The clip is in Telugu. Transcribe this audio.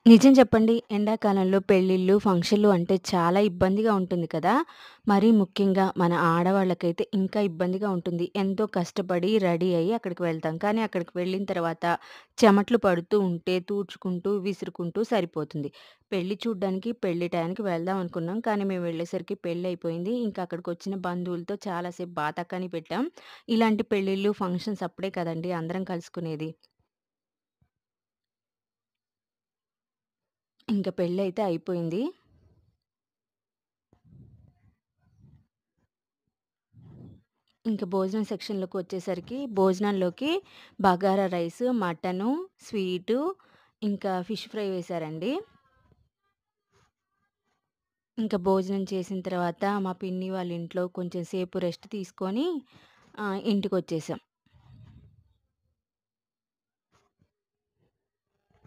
నిజం చెప్పండి. ఎండాకాలంలో పెళ్ళిళ్ళు, ఫంక్షన్‌లు అంటే చాలా ఇబ్బందిగా ఉంటుంది కదా! మరీ ముఖ్యంగా మన ఆడవాళ్ళకైతే ఇంకా ఇబ్బందిగా ఉంటుంది. ఎంతో కష్టపడి రెడీ అయ్యి అక్కడికి వెళ్తాం. కానీ అక్కడికి వెళ్ళిన తర్వాత చెమటలు పడుతూ ఉంటే తుడుచుకుంటూ, విసురుకుంటూ సరిపోతుంది. పెళ్లి చూడ్డానికి పెళ్లి టయానికి వెళ్దాం అనుకున్నాం. కానీ మేము వెళ్ళేసరికి పెళ్లయిపోయింది. ఇంకా అక్కడికొచ్చిన బంధువులతో చాలా సేపు బాతాకానీ పెట్టాం. ఇలాంటి పెళ్ళిళ్ళు, ఫంక్షన్స్ అప్పుడే కదండీ అందరం కలుసుకునేది. ఇంక పెళ్లయితే అయిపోయింది. ఇంక భోజనం సెక్షన్‌లోకొచ్చేసరికి భోజనంలోకి బగారా రైసు, మటను, స్వీటు, ఇంకా ఫిష్ ఫ్రై వేశారండి. ఇంక భోజనం చేసిన తర్వాత మా పిన్ని వాళ్ళ ఇంట్లో కొంచెం సేపు రెస్ట్ తీసుకొని ఇంటికొచ్చేసాం.